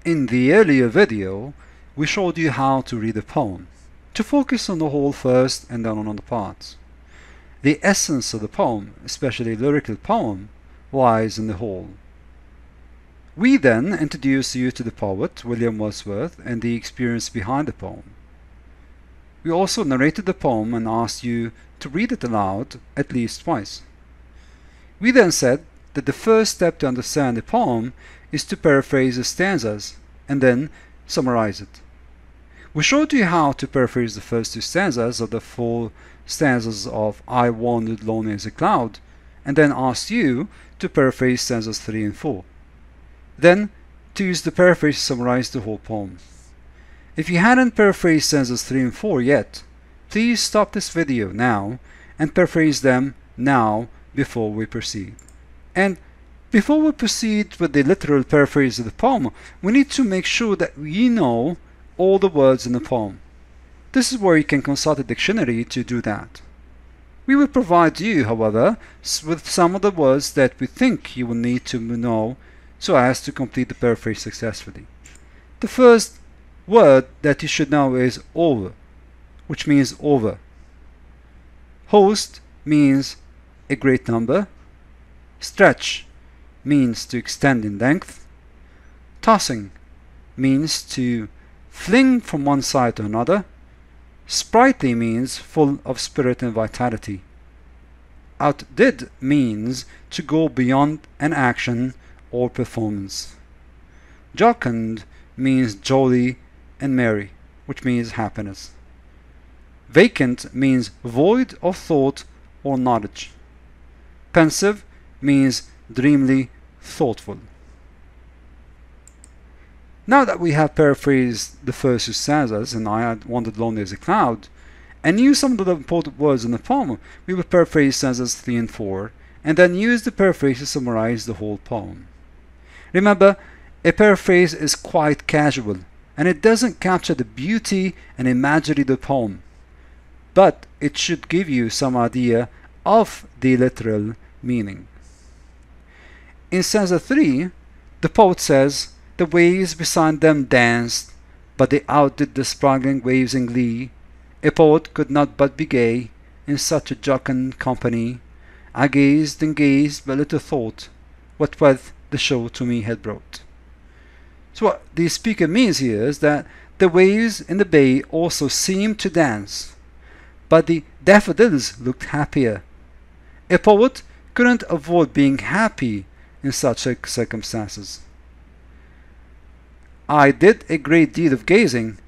In the earlier video, we showed you how to read a poem, to focus on the whole first and then on the parts. The essence of the poem, especially a lyrical poem, lies in the whole. We then introduced you to the poet, William Wordsworth, and the experience behind the poem. We also narrated the poem and asked you to read it aloud at least twice. We then said that the first step to understand the poem is to paraphrase the stanzas and then summarize it. We showed you how to paraphrase the first two stanzas of the full stanzas of I Wandered Lonely as a Cloud, and then asked you to paraphrase stanzas 3 and 4. Then, to use the paraphrase to summarize the whole poem. If you hadn't paraphrased stanzas 3 and 4 yet, please stop this video now and paraphrase them now before we proceed. And before we proceed with the literal paraphrase of the poem, we need to make sure that we know all the words in the poem. This is where you can consult a dictionary to do that. We will provide you, however, with some of the words that we think you will need to know so as to complete the paraphrase successfully. The first word that you should know is over, which means over. Host means a great number. Stretch means to extend in length. Tossing means to fling from one side to another. Sprightly means full of spirit and vitality. Outdid means to go beyond an action or performance. Jocund means jolly and merry, which means happiness. Vacant means void of thought or knowledge. Pensive means dreamily thoughtful. Now that we have paraphrased the first two stanzas and I Had Wandered Lonely as a Cloud, and used some of the important words in the poem, we will paraphrase stanzas 3 and 4, and then use the paraphrase to summarize the whole poem. Remember, a paraphrase is quite casual, and it doesn't capture the beauty and imagery of the poem, but it should give you some idea of the literal meaning. In stanza 3, the poet says, "The waves beside them danced, but they outdid the sparkling waves in glee. A poet could not but be gay in such a jocund company. I gazed and gazed, but little thought what wealth the show to me had brought." So what the speaker means here is that the waves in the bay also seemed to dance, but the daffodils looked happier. A poet couldn't avoid being happy in such circumstances. I did a great deal of gazing,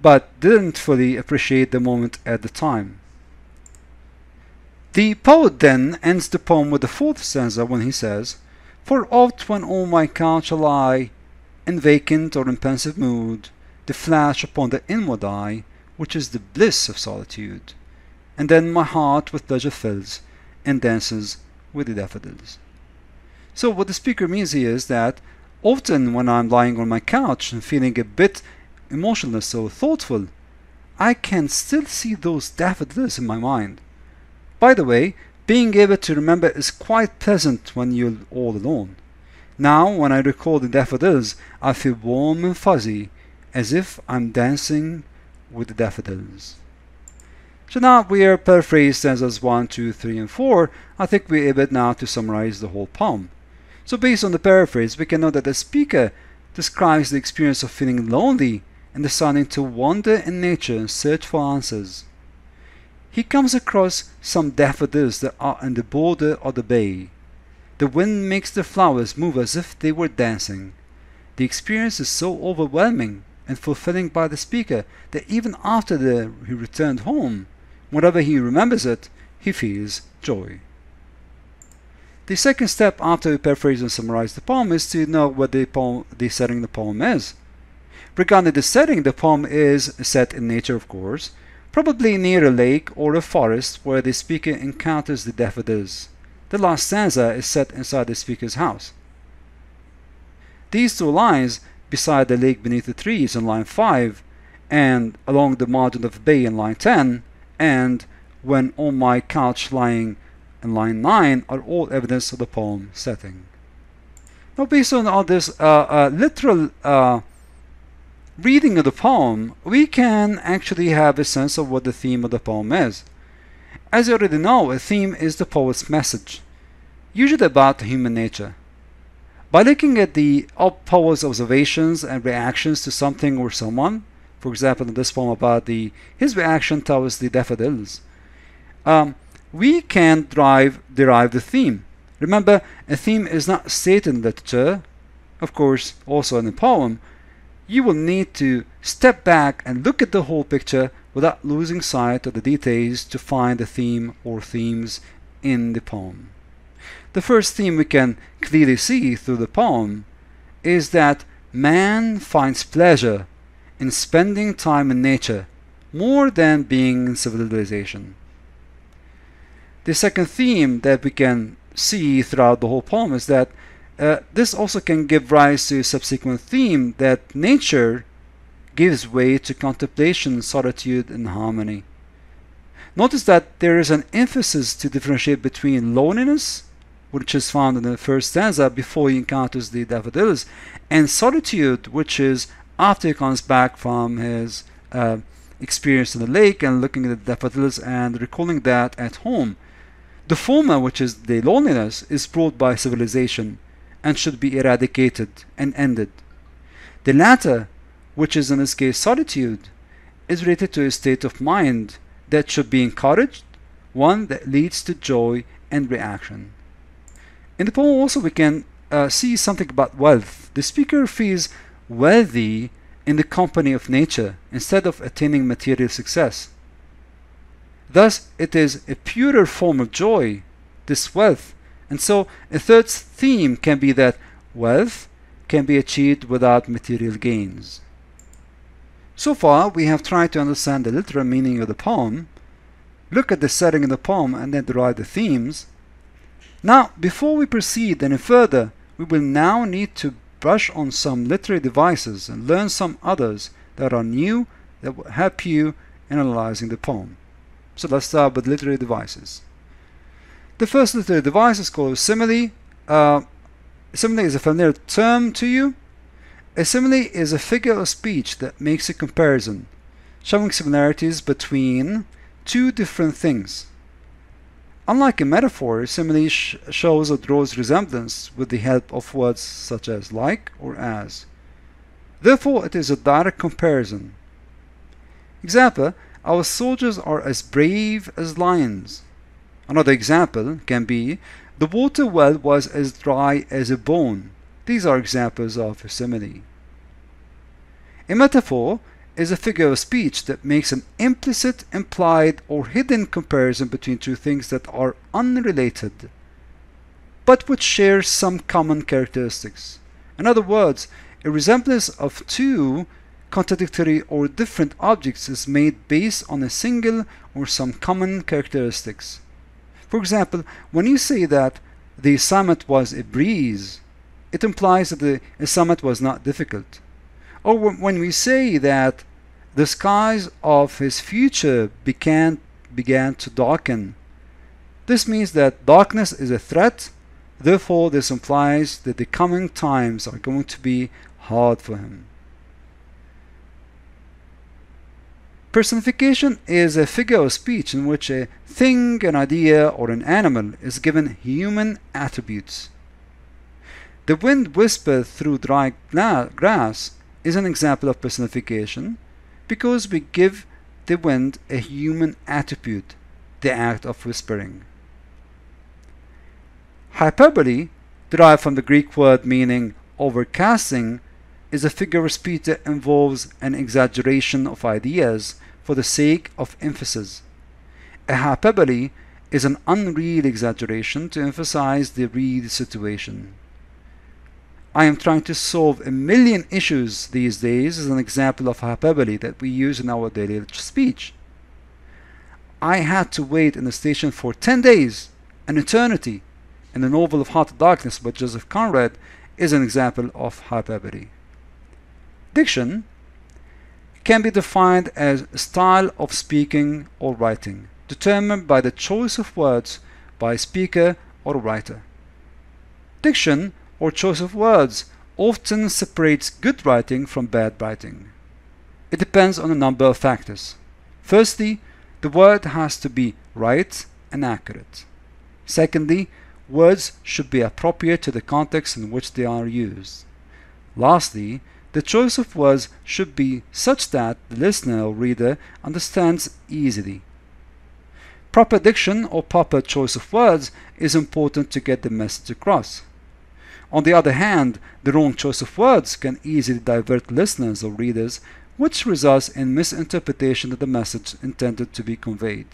but didn't fully appreciate the moment at the time. The poet then ends the poem with the fourth stanza when he says, "For oft when on my couch I lie, in vacant or in pensive mood, the flash upon the inward eye, which is the bliss of solitude, and then my heart with pleasure fills, and dances with the daffodils." So what the speaker means here is that often when I'm lying on my couch and feeling a bit emotionless or thoughtful, I can still see those daffodils in my mind. By the way, being able to remember is quite pleasant when you're all alone. Now, when I recall the daffodils, I feel warm and fuzzy, as if I'm dancing with the daffodils. So now we are paraphrased stanzas 1, 2, 3, and 4. I think we're able now to summarize the whole poem. So based on the paraphrase, we can know that the speaker describes the experience of feeling lonely and deciding to wander in nature and search for answers. He comes across some daffodils that are on the border of the bay. The wind makes the flowers move as if they were dancing. The experience is so overwhelming and fulfilling by the speaker that even after he returned home, whenever he remembers it, he feels joy. The second step after we paraphrase and summarize the poem is to know what the setting of the poem is. Regarding the setting, the poem is set in nature, of course, probably near a lake or a forest where the speaker encounters the daffodils. The last stanza is set inside the speaker's house. These two lines, beside the lake beneath the trees in line 5, and along the margin of the bay in line 10, and when on my couch lying in line 9, are all evidence of the poem setting. Now, based on all this literal reading of the poem, we can actually have a sense of what the theme of the poem is. As you already know, a theme is the poet's message, usually about human nature. By looking at the poet's observations and reactions to something or someone, for example, in this poem about his reaction towards the daffodils, we can derive the theme. Remember, a theme is not stated in literature, of course, also in a poem. You will need to step back and look at the whole picture without losing sight of the details to find the theme or themes in the poem. The first theme we can clearly see through the poem is that man finds pleasure in spending time in nature more than being in civilization. The second theme that we can see throughout the whole poem is that this also can give rise to a subsequent theme that nature gives way to contemplation, solitude, and harmony. Notice that there is an emphasis to differentiate between loneliness, which is found in the first stanza before he encounters the daffodils, and solitude, which is after he comes back from his experience in the lake and looking at the daffodils and recalling that at home. The former, which is the loneliness, is brought by civilization and should be eradicated and ended. The latter, which is in this case solitude, is related to a state of mind that should be encouraged, one that leads to joy and reaction. In the poem also we can see something about wealth. The speaker feels wealthy in the company of nature instead of attaining material success. Thus it is a purer form of joy, this wealth. And so a third theme can be that wealth can be achieved without material gains. So far we have tried to understand the literal meaning of the poem, look at the setting of the poem, and then derive the themes. Now, before we proceed any further, we will now need to brush on some literary devices and learn some others that are new that will help you in analyzing the poem. So let's start with literary devices. The first literary device is called simile. Simile is a familiar term to you. A simile is a figure of speech that makes a comparison, showing similarities between two different things. Unlike a metaphor, a simile shows or draws resemblance with the help of words such as like or as. Therefore, it is a direct comparison. Example, our soldiers are as brave as lions. Another example can be, the water well was as dry as a bone. These are examples of a simile. A metaphor is a figure of speech that makes an implicit, implied, or hidden comparison between two things that are unrelated, but which share some common characteristics. In other words, a resemblance of two contradictory or different objects is made based on a single or some common characteristics. For example, when you say that the assignment was a breeze, it implies that the assignment was not difficult. Or when we say that the skies of his future began to darken, this means that darkness is a threat. Therefore, this implies that the coming times are going to be hard for him. Personification is a figure of speech in which a thing, an idea, or an animal is given human attributes. The wind whispered through dry grass is an example of personification because we give the wind a human attribute, the act of whispering. Hyperbole, derived from the Greek word meaning overcasting, is a figure of speech that involves an exaggeration of ideas for the sake of emphasis. A hyperbole is an unreal exaggeration to emphasize the real situation. I am trying to solve a million issues these days is an example of hyperbole that we use in our daily speech. I had to wait in the station for 10 days, an eternity, in the novel of Heart of Darkness by Joseph Conrad is an example of hyperbole. Diction can be defined as a style of speaking or writing, determined by the choice of words by a speaker or a writer. Diction or choice of words often separates good writing from bad writing. It depends on a number of factors. Firstly, the word has to be right and accurate. Secondly, words should be appropriate to the context in which they are used. Lastly, the choice of words should be such that the listener or reader understands easily. Proper diction or proper choice of words is important to get the message across. On the other hand, the wrong choice of words can easily divert listeners or readers, which results in misinterpretation of the message intended to be conveyed.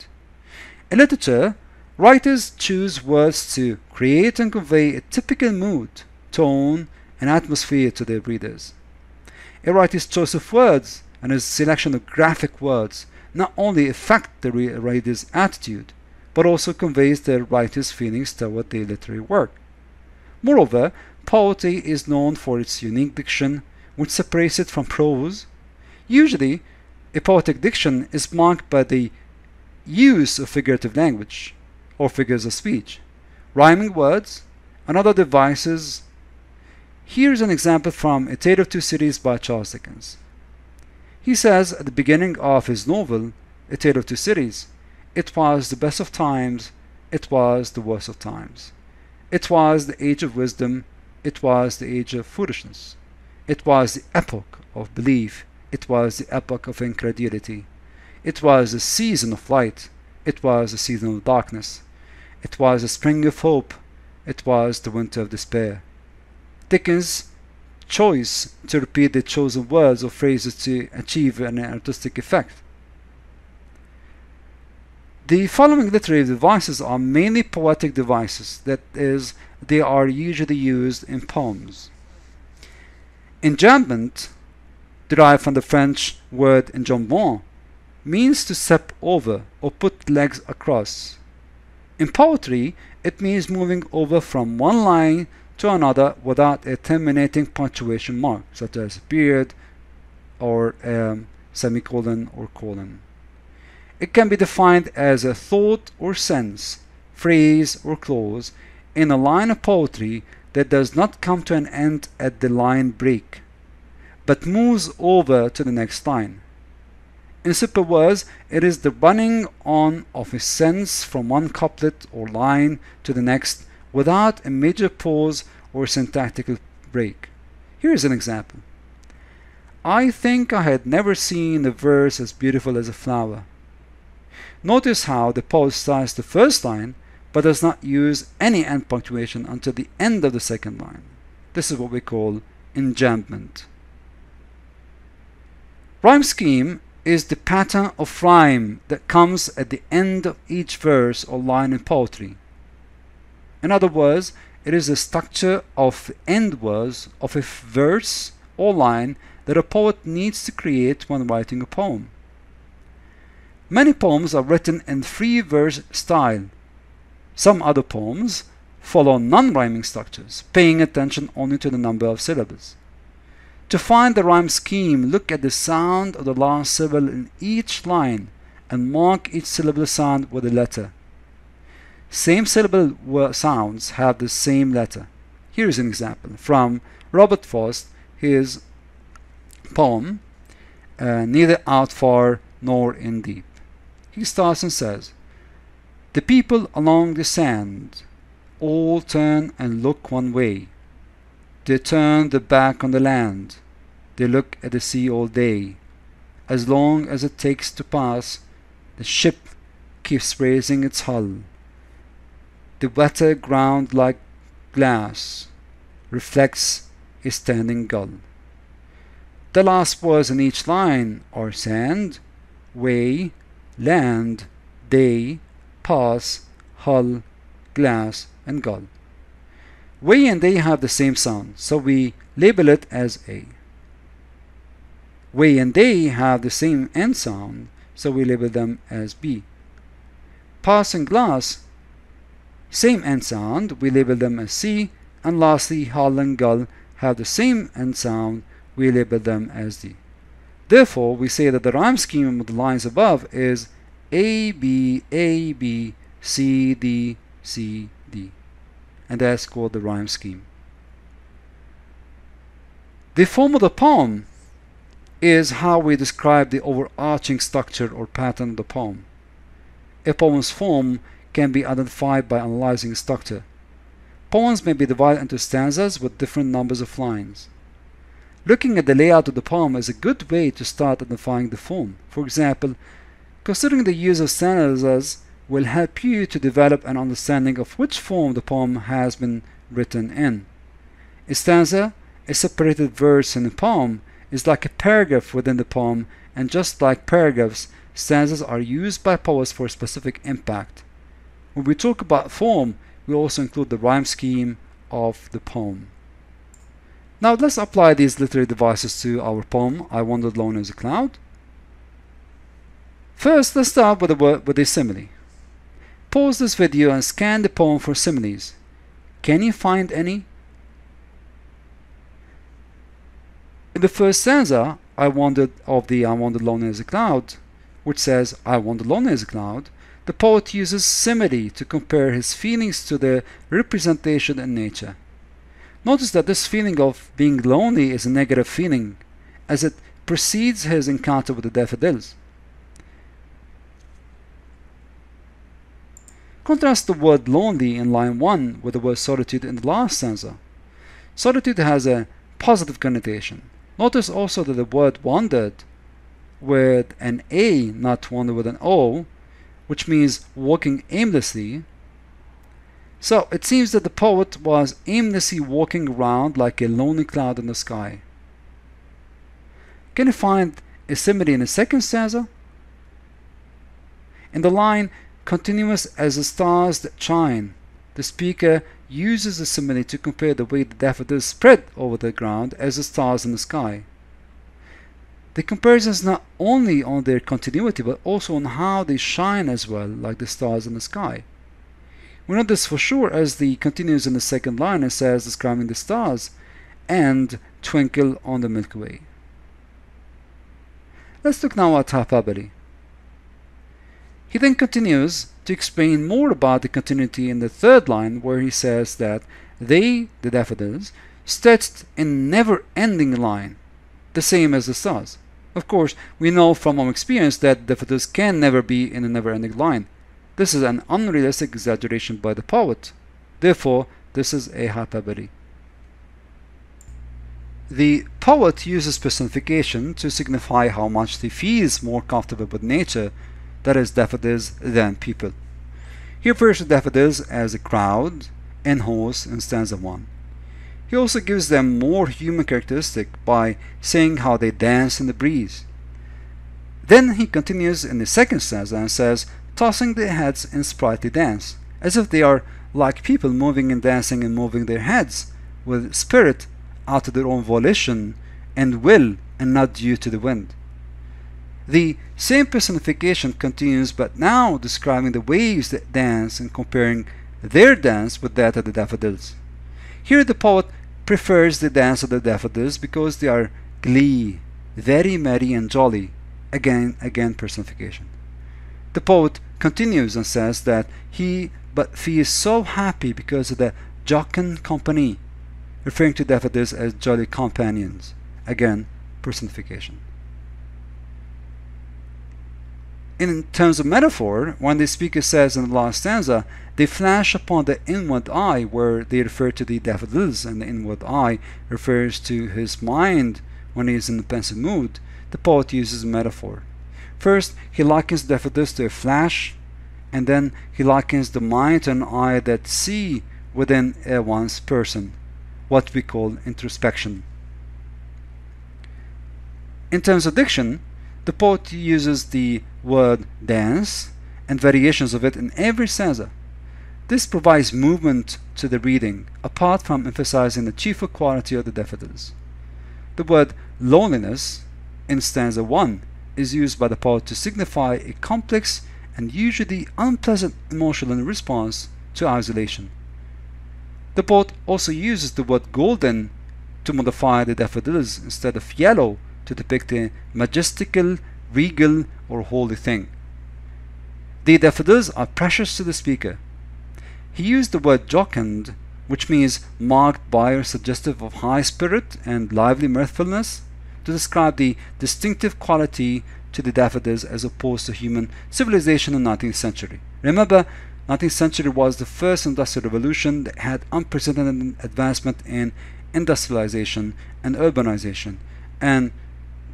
In literature, writers choose words to create and convey a typical mood, tone, and atmosphere to their readers. A writer's choice of words and his selection of graphic words not only affect the reader's attitude, but also conveys the writer's feelings toward their literary work. Moreover, poetry is known for its unique diction, which separates it from prose. Usually, a poetic diction is marked by the use of figurative language, or figures of speech, rhyming words, and other devices. Here's an example from A Tale of Two Cities by Charles Dickens. He says at the beginning of his novel, A Tale of Two Cities, "It was the best of times, it was the worst of times. It was the age of wisdom, it was the age of foolishness. It was the epoch of belief, it was the epoch of incredulity. It was the season of light, it was the season of darkness. It was the spring of hope, it was the winter of despair." Dickens' choice to repeat the chosen words or phrases to achieve an artistic effect. The following literary devices are mainly poetic devices, that is, they are usually used in poems. Enjambment, derived from the French word enjambement, means to step over or put legs across. In poetry, it means moving over from one line to another without a terminating punctuation mark, such as a period or semicolon or colon. It can be defined as a thought or sense, phrase or clause in a line of poetry that does not come to an end at the line break, but moves over to the next line. In simple words, it is the running on of a sense from one couplet or line to the next without a major pause or syntactical break. Here is an example. "I think I had never seen a verse as beautiful as a flower." Notice how the poet starts the first line but does not use any end punctuation until the end of the second line. This is what we call enjambment. Rhyme scheme is the pattern of rhyme that comes at the end of each verse or line in poetry. In other words, it is the structure of the end words of a verse or line that a poet needs to create when writing a poem. Many poems are written in three-verse style. Some other poems follow non-rhyming structures, paying attention only to the number of syllables. To find the rhyme scheme, look at the sound of the last syllable in each line and mark each syllable sound with a letter. Same syllable sounds have the same letter. Here is an example from Robert Frost, his poem, Neither Out Far Nor In Deep. He starts and says, "The people along the sand all turn and look one way. They turn their back on the land. They look at the sea all day. As long as it takes to pass, the ship keeps raising its hull. The wetter ground like glass reflects a standing gull." The last words in each line are sand, way, land, day, pass, hull, glass, and gull. Way and day have the same sound, so we label it as A. Way and day have the same end sound, so we label them as B. Pass and glass, same end sound, we label them as C. And lastly, hull and gull have the same end sound, we label them as D. Therefore, we say that the rhyme scheme of the lines above is A, B, C, D, C, D. And that's called the rhyme scheme. The form of the poem is how we describe the overarching structure or pattern of the poem. A poem's form can be identified by analyzing its structure. Poems may be divided into stanzas with different numbers of lines. Looking at the layout of the poem is a good way to start identifying the form. For example, considering the use of stanzas will help you to develop an understanding of which form the poem has been written in. A stanza, a separated verse in a poem, is like a paragraph within the poem, and just like paragraphs, stanzas are used by poets for a specific impact. When we talk about form, we also include the rhyme scheme of the poem. Now let's apply these literary devices to our poem, I Wandered Alone as a Cloud. First, let's start with a simile. Pause this video and scan the poem for similes. Can you find any? In the first stanza, I Wandered Alone as a Cloud, which says I wandered alone as a cloud, the poet uses simile to compare his feelings to the representation in nature. Notice that this feeling of being lonely is a negative feeling, as it precedes his encounter with the daffodils. Contrast the word lonely in line 1 with the word solitude in the last stanza. Solitude has a positive connotation. Notice also that the word wandered with an A, not wandered with an O, which means walking aimlessly. So it seems that the poet was aimlessly walking around like a lonely cloud in the sky. Can you find a simile in the second stanza? In the line, continuous as the stars that shine, the speaker uses the simile to compare the way the daffodils spread over the ground as the stars in the sky. The comparison is not only on their continuity, but also on how they shine as well, like the stars in the sky. We know this for sure as the continues in the second line and says, describing the stars, and twinkle on the Milky Way. Let's look now at hyperbole. He then continues to explain more about the continuity in the third line, where he says that they, the daffodils, stretched in never-ending line, the same as the stars. Of course, we know from our experience that daffodils can never be in a never-ending line. This is an unrealistic exaggeration by the poet. Therefore, this is a hyperbole. The poet uses personification to signify how much he feels more comfortable with nature, that is daffodils, than people. He refers to daffodils as a crowd and horse in stanza 1. He also gives them more human characteristic by saying how they dance in the breeze. Then he continues in the second stanza and says, tossing their heads in sprightly dance, as if they are like people moving and dancing and moving their heads with spirit out of their own volition and will, and not due to the wind. The same personification continues, but now describing the waves that dance and comparing their dance with that of the daffodils. Here the poet prefers the dance of the daffodils because they are glee, very merry and jolly. Again personification. The poet continues and says that he but feels so happy because of the jocund company, referring to daffodils as jolly companions. Again personification. In terms of metaphor, when the speaker says in the last stanza, they flash upon the inward eye, where they refer to the daffodils, and the inward eye refers to his mind when he is in a pensive mood, the poet uses a metaphor. First, he likens daffodils to a flash, and then he likens the mind to an eye that see within one's person, what we call introspection. In terms of diction, the poet uses the word dance and variations of it in every stanza. This provides movement to the reading, apart from emphasizing the chief quality of the daffodils. The word loneliness in stanza 1 is used by the poet to signify a complex and usually unpleasant emotional response to isolation. The poet also uses the word golden to modify the daffodils instead of yellow to depict a majestical, regal, or holy thing. The daffodils are precious to the speaker. He used the word jocund, which means marked by or suggestive of high spirit and lively mirthfulness, to describe the distinctive quality to the daffodils as opposed to human civilization in the 19th century. Remember, 19th century was the first industrial revolution that had unprecedented advancement in industrialization and urbanization, and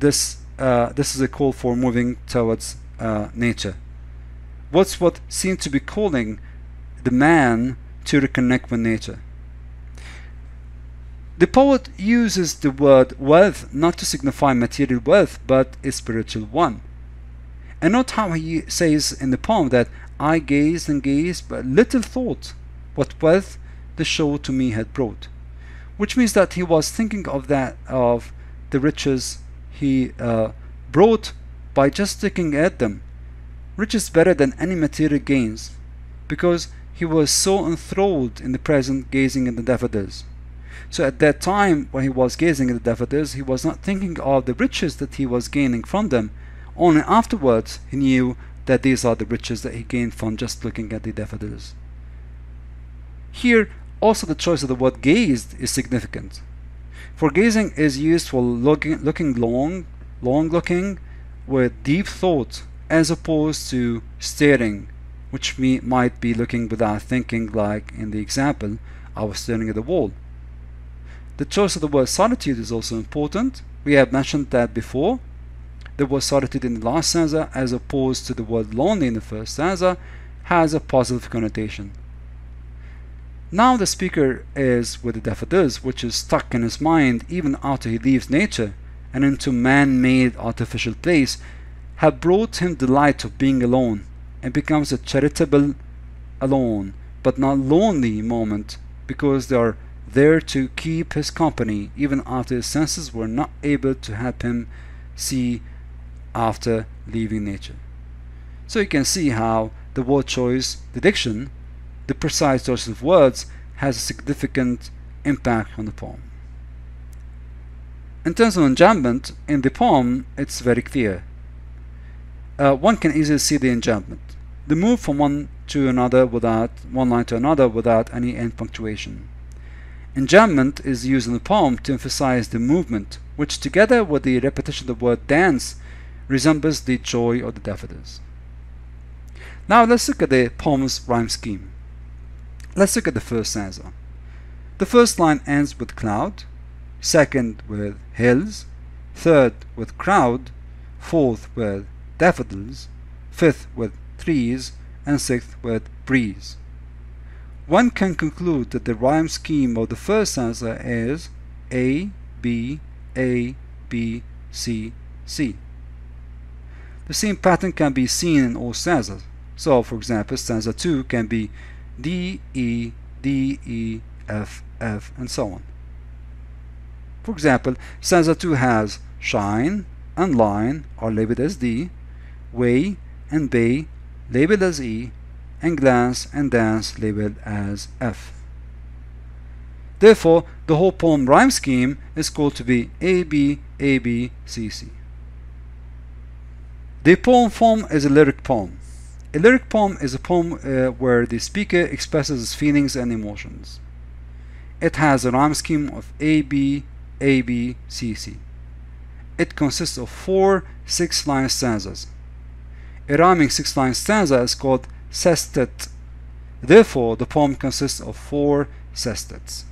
this is a call for moving towards nature. Wordsworth seemed to be calling the man to reconnect with nature. The poet uses the word wealth not to signify material wealth, but a spiritual one. And note how he says in the poem that I gazed and gazed, but little thought what wealth the show to me had brought, which means that he was thinking of the riches he brought by just looking at them. Riches better than any material gains, because he was so enthralled in the present, gazing at the daffodils. So at that time when he was gazing at the daffodils, he was not thinking of the riches that he was gaining from them. Only afterwards he knew that these are the riches that he gained from just looking at the daffodils. Here also the choice of the word gazed is significant, for gazing is used for looking long looking with deep thought, as opposed to staring, which might be looking without thinking, like in the example I was staring at the wall. The choice of the word solitude is also important. We have mentioned that before. The word solitude in the last stanza, as opposed to the word lonely in the first stanza, has a positive connotation. Now the speaker is with the daffodils, which is stuck in his mind even after he leaves nature and into man-made artificial place, have brought him delight of being alone, and becomes a charitable alone but not lonely moment, because they are there to keep his company even after his senses were not able to help him see after leaving nature. So you can see how the word choice, the diction, the precise choice of words has a significant impact on the poem. In terms of enjambment, in the poem it's very clear. One can easily see the enjambment, the move from one line to another without any end punctuation. Enjambment is used in the poem to emphasize the movement, which together with the repetition of the word dance resembles the joy of the daffodils. Now let's look at the poem's rhyme scheme. Let's look at the first stanza. The first line ends with cloud, second with hills, third with crowd, fourth with daffodils, fifth with trees, and sixth with breeze. One can conclude that the rhyme scheme of the first stanza is A, B, A, B, C, C. The same pattern can be seen in all stanzas. So, for example, stanza 2 can be D, E, D, E, F, F, and so on. For example, stanza 2 has shine and line are labeled as D, way and bay labeled as E, and glance and dance labeled as F. Therefore, the whole poem rhyme scheme is called to be A, B, A, B, C, C. The poem form is a lyric poem. A lyric poem is a poem where the speaker expresses his feelings and emotions. It has a rhyme scheme of A, B, A, B, C, C. It consists of 4 6-line stanzas. A rhyming 6-line stanza is called sestet. Therefore, the poem consists of 4 sestets.